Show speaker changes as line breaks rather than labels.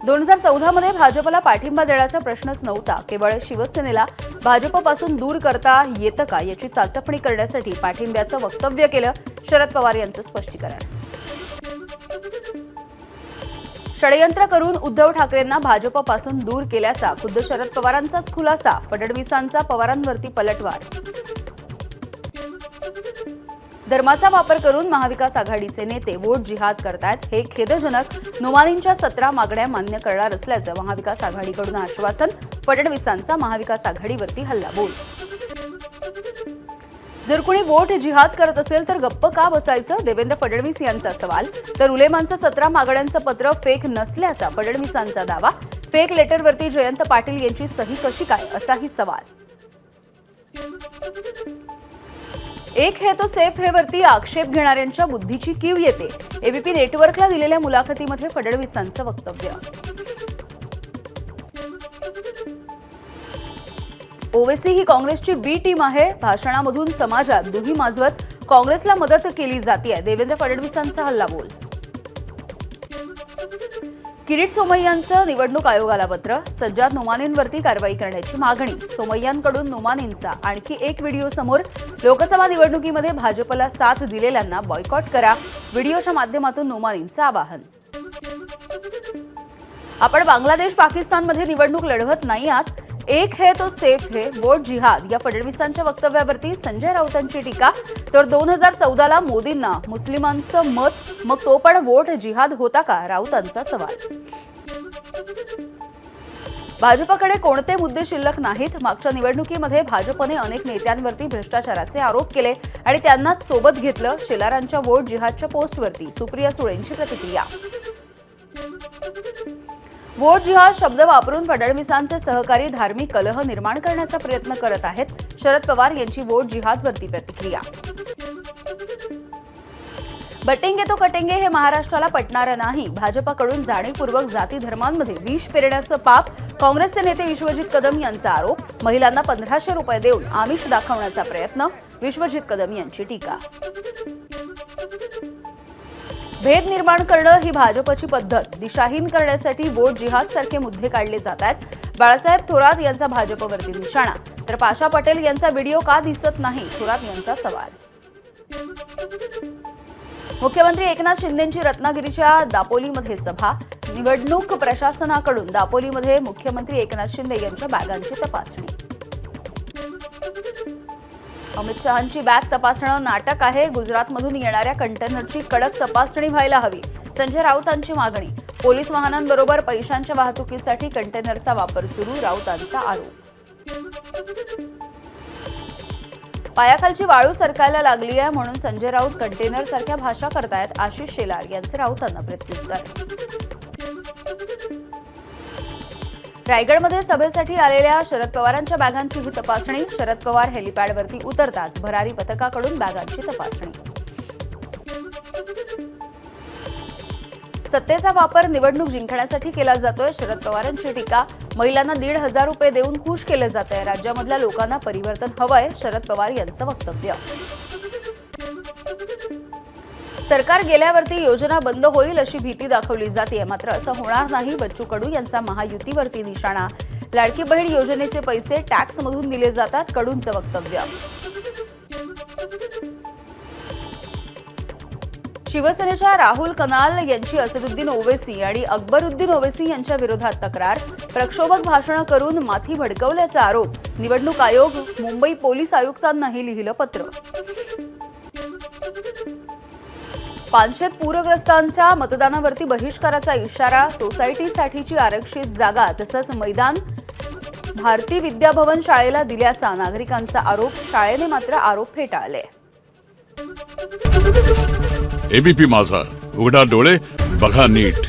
2014 मध्ये भाजपला पाठिंबा देण्याचा प्रश्नच नव्हता. केवळ शिवसेनेला भाजपपासून दूर करता येतं का याची चाचपणी करण्यासाठी पाठिंब्याचं वक्तव्य केलं. शरद पवार यांचं स्पष्टीकरण. षडयंत्र करून उद्धव ठाकरेंना भाजपपासून दूर केल्याचा खुद्द शरद पवारांचाच खुलासा. फडणवीसांचा पवारांवरती पलटवार. धर्माचा वापर करून महाविकास आघाडीचे नेते वोट जिहाद करतायत. हे खेदजनक. नुमानींच्या 17 मागण्या मान्य करणार असल्याचं महाविकास आघाडीकडून आश्वासन. फडणवीसांचा महाविकास आघाडीवरती हल्लाबोल. जर कुणी वोट जिहाद करत असेल तर गप्प का बसायचं, देवेंद्र फडणवीस यांचा सवाल. तर उलेमांचं 17 मागण्यांचं पत्र फेक नसल्याचा फडणवीसांचा दावा. फेक लेटरवरती जयंत पाटील यांची सही कशी काय, असाही सवाल. एक है तो सेफ है वरती आक्षेप घेणाऱ्यांच्या बुद्धीची कीव येते. एबीपी नेटवर्कला दिलेल्या मुलाखतीमध्ये फडणवीसांचं वक्तव्य. ओवेसी ही काँग्रेसची बी टीम आहे. भाषणामधून समाजात दुही माजवत काँग्रेसला मदत केली जाते. देवेंद्र फडणवीसांचा हल्लाबोल. किरीट सोमय्यांचं निवडणूक आयोगाला पत्र. सज्जाद नुमानींवरती कारवाई करण्याची मागणी. सोमय्यांकडून नुमानींचा आणखी एक व्हिडिओ समोर. लोकसभा निवडणुकीमध्ये भाजपला साथ दिलेल्यांना बॉयकॉट करा. व्हिडिओच्या माध्यमातून नुमानींचं आवाहन. आपण बांगलादेश पाकिस्तानमध्ये निवडणूक लढवत नाही आहात. एक है तो सेफ है, वोट जिहाद या फडणवीसांच्या वक्तव्यावरती संजय राऊतांची टीका. तर 2014ला मोदींना मुस्लिमांचं मत, मग तो पण वोट जिहाद होता का, राऊतांचा सवाल. भाजपकडे कोणते मुद्दे शिल्लक नाहीत. मागच्या निवडणुकीमध्ये भाजपने अनेक नेत्यांवरती भ्रष्टाचाराचे आरोप केले आणि त्यांनाच सोबत घेतलं. शेलारांच्या वोट जिहादच्या पोस्टवरती सुप्रिया सुळेंची प्रतिक्रिया. वोट जिहाद शब्द वापरून फडणवीसांचे सहकारी धार्मिक कलह निर्माण करण्याचा प्रयत्न करत आहेत. शरद पवार यांची वोट जिहादवरती प्रतिक्रिया. बटेंगे तो कटेंगे हे महाराष्ट्राला पटणारं नाही. भाजपकडून जाणीवपूर्वक जाती धर्मांमध्ये विष पेरण्याचं पाप. काँग्रेसचे नेते विश्वजित कदम यांचा आरोप. महिलांना 1500 रुपये देऊन आमिष दाखवण्याचा प्रयत्न. विश्वजित कदम यांची टीका. भेद निर्माण करणं ही भाजपची पद्धत. दिशाहीन करण्यासाठी वोट जिहाद सारखे मुद्दे काढले जात आहेत. बाळासाहेब थोरात यांचा भाजपवरती निशाणा. तर पाशा पटेल यांचा व्हिडिओ का दिसत नाही, थोरात यांचा सवाल. मुख्यमंत्री एकनाथ शिंदेंची रत्नागिरीच्या दापोलीमध्ये सभा. निवडणूक प्रशासनाकडून दापोलीमध्ये मुख्यमंत्री एकनाथ शिंदे यांच्या बॅगांची तपासणी. अमित शहांची बॅग तपासणं नाटक आहे. गुजरातमधून येणाऱ्या कंटेनरची कडक तपासणी व्हायला हवी. संजय राऊतांची मागणी. पोलीस वाहनांबरोबर पैशांच्या वाहतुकीसाठी कंटेनरचा वापर सुरू. राऊतांचा आरोप. पायाखालची वाळू सरकायला लागली आहे म्हणून संजय राऊत कंटेनर सारख्या भाषा करतायत. आशिष शेलार यांचे राऊतांना प्रत्युत्तर. रायगडमध्ये सभेसाठी आलेल्या शरद पवारांच्या बॅगांची ही तपासणी. शरद पवार हेलिपॅडवरती उतरताच भरारी पथकाकडून बॅगांची तपासणी. सत्तेचा वापर निवडणूक जिंकण्यासाठी केला जातोय. शरद पवारांची टीका. महिलांना 1,500 रुपये देऊन खुश केलं जातंय. राज्यामधल्या लोकांना परिवर्तन हवंय. शरद पवार यांचं वक्तव्य. सरकार गेल्यावरती योजना बंद होईल अशी भीती दाखवली जाते, मात्र असं होणार नाही. बच्चू कडू यांचा महायुतीवरती निशाणा. लाडकी बहीण योजनेचे पैसे टॅक्समधून दिले जातात. कडूंचं वक्तव्य. शिवसेनेच्या राहुल कनाल यांची असदुद्दीन ओवेसी आणि अकबरुद्दीन ओवेसी यांच्या विरोधात तक्रार. प्रक्षोभक भाषणं करून माथी भडकवल्याचा आरोप. निवडणूक आयोग मुंबई पोलीस आयुक्तांनाही लिहिलं पत्र. पानशेत पूरग्रस्तांच्या मतदानावरती बहिष्काराचा इशारा. सोसायटीसाठीची आरक्षित जागा तसंच मैदान भारती विद्याभवन शाळेला दिल्याचा नागरिकांचा आरोप. शाळेने मात्र आरोप फेटाळले.
एबीपी माझा, उघडा डोळे बघा नीट.